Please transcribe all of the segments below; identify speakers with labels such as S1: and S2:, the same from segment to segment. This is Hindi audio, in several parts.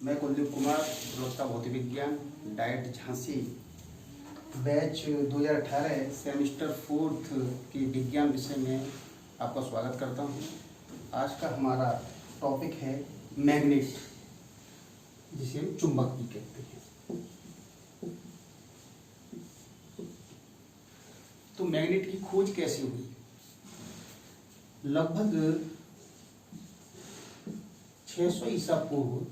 S1: मैं कुलदीप कुमार, प्रवक्ता भौतिक विज्ञान, diet Jhansi, batch 2018 semester 4th की विज्ञान विषय में आपका स्वागत करता हूं। आज का हमारा टॉपिक है मैग्नेट, जिसे हम चुंबक भी कहते हैं। तो मैग्नेट की खोज कैसे हुई? लगभग 600 ईसा पूर्व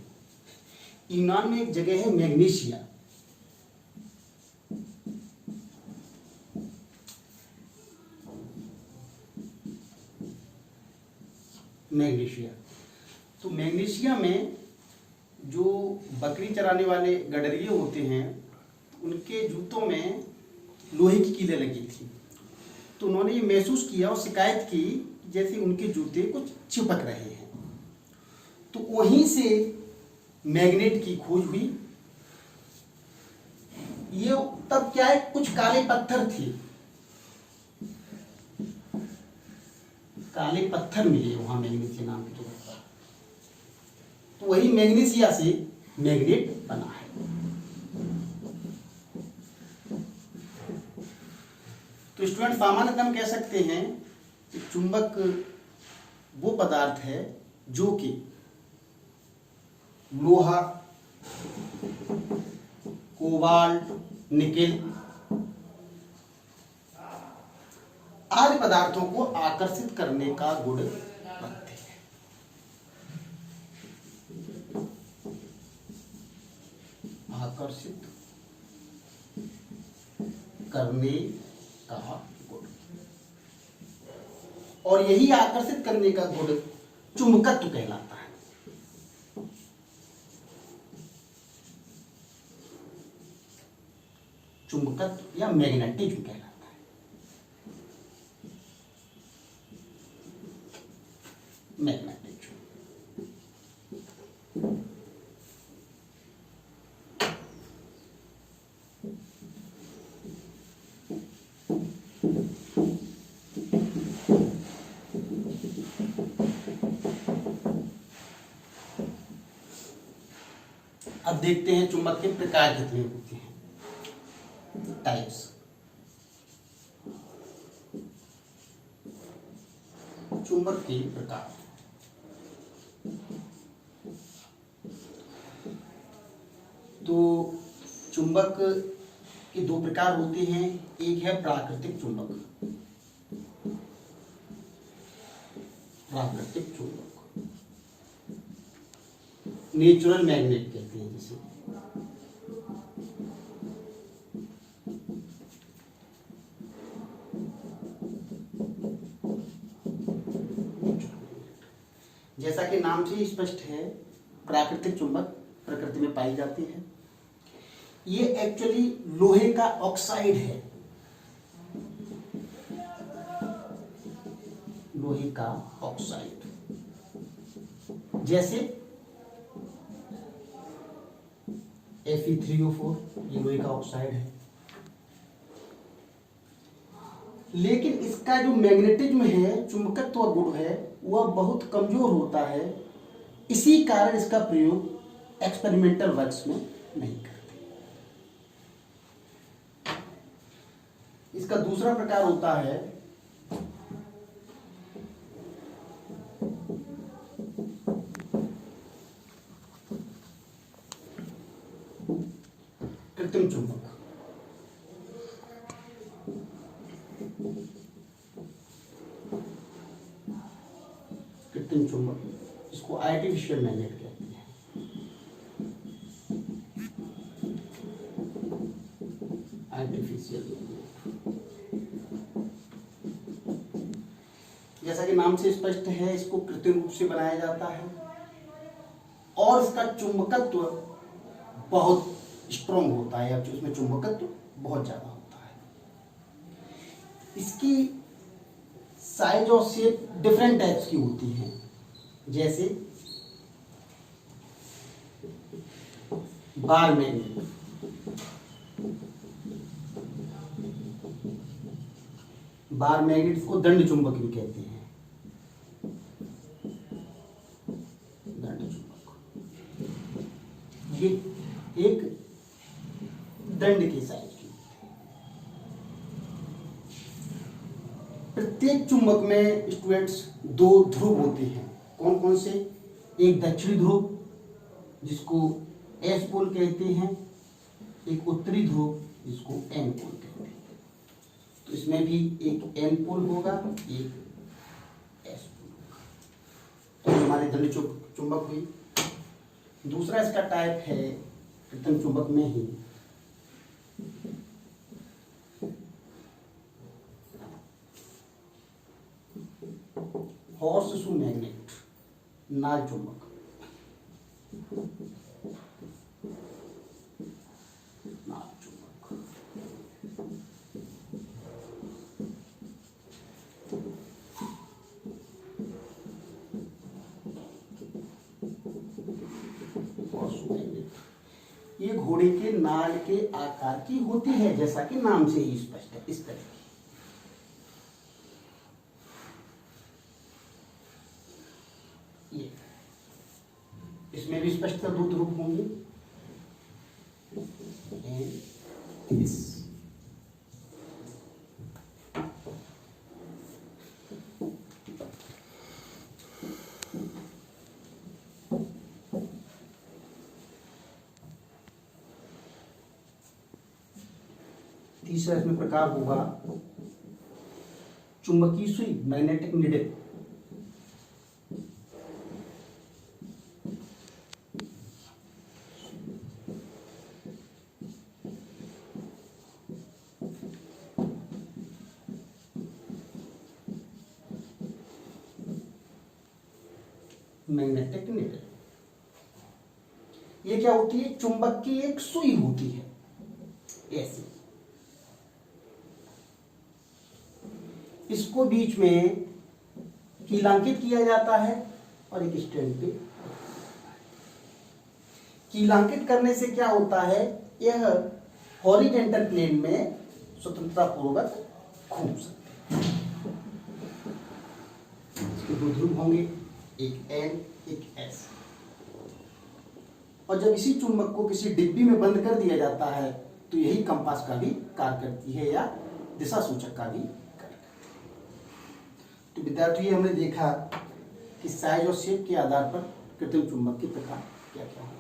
S1: यूनान में एक जगह है मैग्नीशिया। तो मैग्नीशिया में जो बकरी चराने वाले गडरिये होते हैं, उनके जूतों में लोहे की कीलें लगी थी। तो उन्होंने ये महसूस किया और शिकायत की जैसे उनके जूते कुछ चिपक रहे हैं। तो वहीं से मैग्नेट की खोज हुई। ये तब क्या है, कुछ काले पत्थर थे, काले पत्थर मिले वहां मैग्नीशिया नाम की जगह पर। तो वही मैग्नीशिया से मैग्नेट बना है। तो स्टूडेंट, सामान्यतः हम कह सकते हैं कि चुंबक वो पदार्थ है जो कि लोहा, कोबाल्ट, निकेल आदि पदार्थों को आकर्षित करने का गुण रखते हैं। आकर्षित करने का गुण, और यही आकर्षित करने का गुण चुंबकत्व कहलाता है। चुंबकत्व या मैग्नेटिज्म कहलाता है। मैग्नेटिज्म। अब देखते हैं चुंबक के प्रकार कितने होते हैं। टाइप्स। चुंबक के प्रकार। तो चुंबक के दो प्रकार होते हैं। एक है प्राकृतिक चुंबक। प्राकृतिक चुंबक, नेचुरल मैग्नेट कहते हैं जिसे। जैसा कि नाम से ही स्पष्ट है, प्राकृतिक चुंबक प्रकृति में पाई जाती है। ये एक्चुअली लोहे का ऑक्साइड है। लोहे का ऑक्साइड, जैसे Fe3O4, ये लोहे का ऑक्साइड है। लेकिन इसका जो मैग्नेटिज्म है, चुंबकत्व गुण है, वह बहुत कमजोर होता है। इसी कारण इसका प्रयोग एक्सपेरिमेंटल वर्क्स में नहीं करते। इसका दूसरा प्रकार होता है कृत्रिम चुंबक। कृत्रिम चुंबक, इसको आर्टिफिशियल मैग्नेट कहते हैं। आर्टिफिशियल मैग्नेट, जैसा कि नाम से स्पष्ट है, इसको कृत्रिम रूप से बनाया जाता है और इसका चुंबकत्व बहुत स्ट्रॉन्ग होता है, या उसमें चुंबकत्व बहुत ज्यादा होता है। इसकी साइज और शेप डिफरेंट टाइप्स की होती हैं। जैसे बार मैग्नेट, बार मैग्नेट को दंड चुंबक भी कहते हैं। दंड चुंबक ये एक दंड के साइज की। प्रत्येक चुंबक में स्टूडेंट्स दो ध्रुव होते हैं। कौन कौन से? एक दक्षिणी ध्रुव जिसको एस पोल कहते हैं, एक उत्तरी ध्रुव जिसको एन पोल कहते हैं। तो इसमें भी एक एन पोल होगा, एक एस पोल होगा। तो हमारे दंड चुंबक हुई। दूसरा इसका टाइप है कृत्रिम चुंबक में ही हॉर्स शू मैग्नेट, नाल चुंबक। नाल चुंबक हॉर्स शू मैग्नेट ये घोड़े के नाल के आकार की होती है, जैसा कि नाम से ही स्पष्ट है। इस तरह ये इसमें भी स्पष्टता दो ध्रुव होंगे। तीसरा इसमें प्रकार होगा चुंबकीय सुई, मैग्नेटिक नीडल। मैग्नेटिक नीडल ये क्या होती है? चुंबक की एक सुई होती है ऐसी। इसको बीच में कीलांकित किया जाता है और एक स्टैंड पे। कीलांकित करने से क्या होता है? यह हॉरिजेंटल प्लेन में स्वतंत्रता पूर्वक घूम सकते हैं। इसके दो ध्रुव होंगे, एक एन एक एस। और जब इसी चुंबक को किसी डिब्बी में बंद कर दिया जाता है तो यही कंपास का भी कार्य करती है या दिशा सूचक का भी कार्य करती है। तो विद्यार्थी हमने देखा कि साइज और शेप के आधार पर कृत्रिम चुंबक के प्रकार क्या क्या होंगे।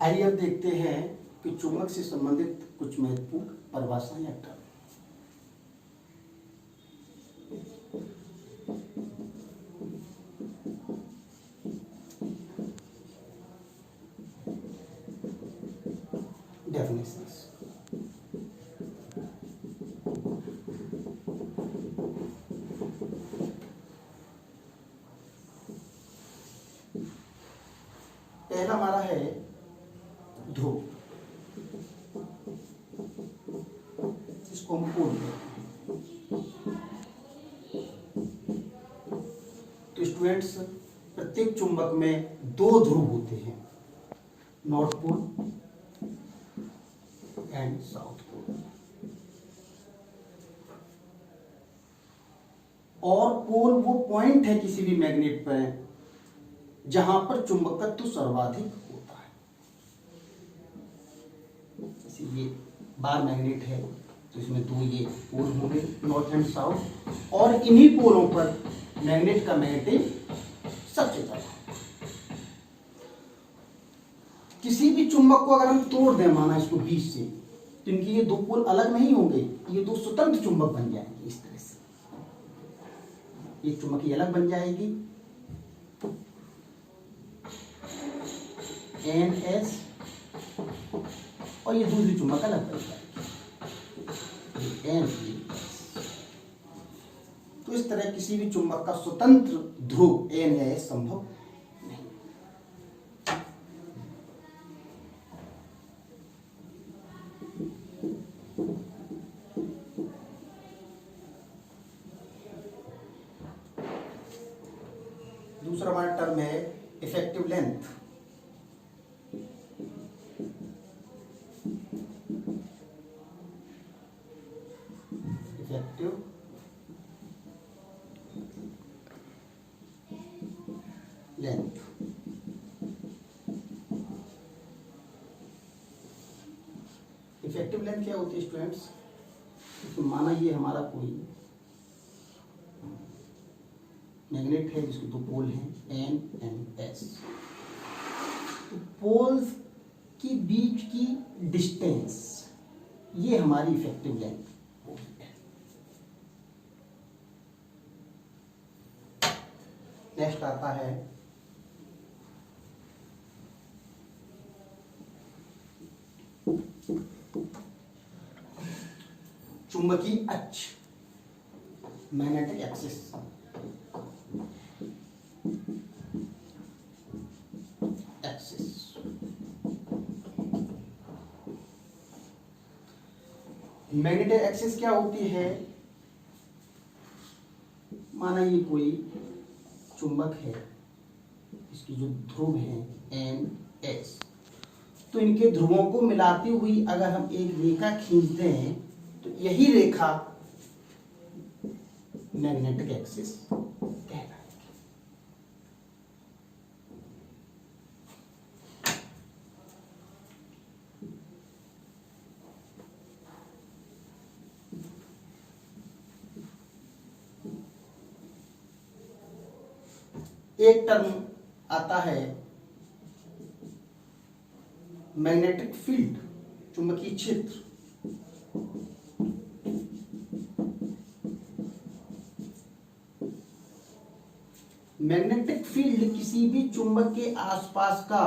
S1: आइए अब देखते हैं कि चुंबक से संबंधित कुछ महत्वपूर्ण परिभाषाएं या टर्म। डेफिनेशंस। पहला हमारा है ध्रुव, इसको हम पोल कहते हैं। तो स्टूडेंट्स प्रत्येक चुंबक में दो ध्रुव होते हैं, north pole and south pole. और पोल वो पॉइंट है किसी भी मैग्नेट पर जहां पर चुंबकत्व सर्वाधिक होता है। इसीलिए बार मैग्नेट है तो इसमें दो ये पोल होंगे, नॉर्थ एंड साउथ। और इन्हीं पोलों पर मैग्नेट का मैग्नेटिक सबसे ज्यादा। किसी भी चुंबक को अगर हम तोड़ दें, माना इसको बीच से, तो इनके ये दो पोल अलग नहीं होंगे, ये दो स्वतंत्र चुंबक बन जाएंगे। इस तरह से एक चुंबक ये अलग बन जाएगी, एन एस, और ये दूसरी चुंबक अलग बन जाएगी, एन एस। तो इस तरह किसी भी चुंबक का स्वतंत्र ध्रुव एन या एस संभव नहीं। दूसरा हमारा टर्म है effective length. Effective length. Effective length क्या होती है स्टूडेंट्स? तो माना ये हमारा कोई मैग्नेट है जिसके दो पोल हैं एन एंड एस। तो पोल्स के बीच की डिस्टेंस ये हमारी इफेक्टिव लेंथ होती है। नेक्स्ट आता है चुंबकीय अक्ष, मैग्नेटिक एक्सिस। मैग्नेटिक एक्सिस क्या होती है? माना ये कोई चुंबक है, इसकी जो ध्रुव है एन एस, तो इनके ध्रुवों को मिलाती हुई अगर हम एक रेखा खींच दें तो यही रेखा मैग्नेटिक एक्सिस कहलाएगी। एक टर्म आता है मैग्नेटिक फील्ड, चुंबकीय क्षेत्र। मैग्नेटिक फील्ड किसी भी चुंबक के आसपास का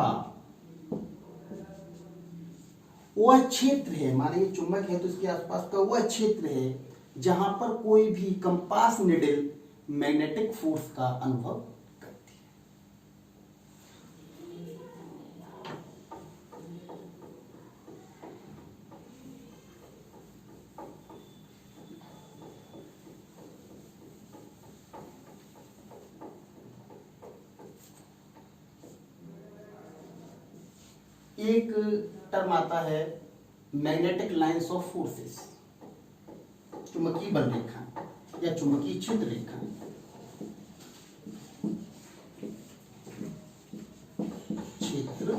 S1: वह क्षेत्र है, माने ये चुंबक है तो इसके आसपास का वह क्षेत्र है जहां पर कोई भी कंपास निडल मैग्नेटिक फोर्स का अनुभव करती है। एक टर्म आता है मैग्नेटिक लाइंस ऑफ फोर्सेस, चुंबकीय बल रेखा या चुंबकीय क्षेत्र रेखा। क्षेत्र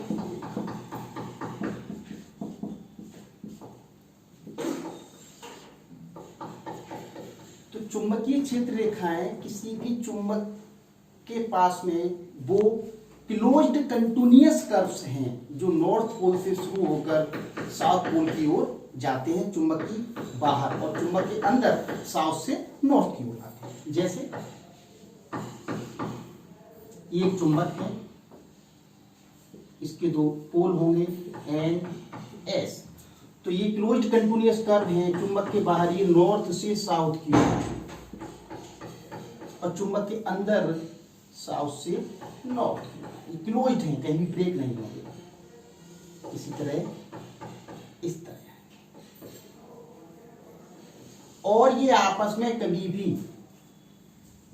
S1: तो चुंबकीय क्षेत्र रेखाएं किसी भी चुंबक के पास में वो क्लोज्ड कंटिन्यूअस कर्व्स हैं जो नॉर्थ पोल से शुरू होकर साउथ पोल की ओर जाते हैं, चुंबक की बाहर, और चुंबक के अंदर साउथ से नॉर्थ की ओर आते हैं। जैसे ये एक चुंबक है, इसके दो पोल होंगे एन एस, तो ये क्लोज्ड कंटिन्यूअस कर्व हैं, चुंबक के बाहर ये नॉर्थ से साउथ की ओर, और चुंबक के अंदर साउथ से नॉर्थ की ओर, क्लोज्ड हैं, कहीं भी ब्रेक नहीं होंगे। इसी तरह इस तरह, और ये आपस में कभी भी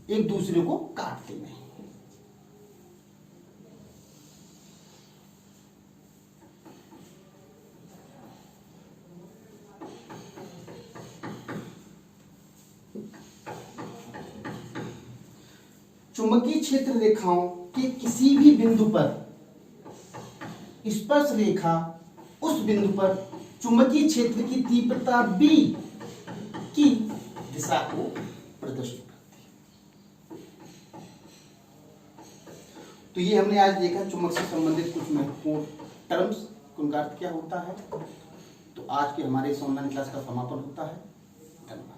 S1: एक दूसरे को काटते नहीं। चुंबकीय क्षेत्र रेखाओं के किसी भी बिंदु पर स्पर्श रेखा उस बिंदु पर चुंबकीय क्षेत्र की तीव्रता B की दिशा को प्रदर्शित करती है। तो ये हमने आज देखा चुंबक से संबंधित कुछ महत्वपूर्ण टर्म्स, उनका अर्थ क्या होता है। तो आज के हमारे इस ऑनलाइन क्लास का समापन होता है। धन्यवाद।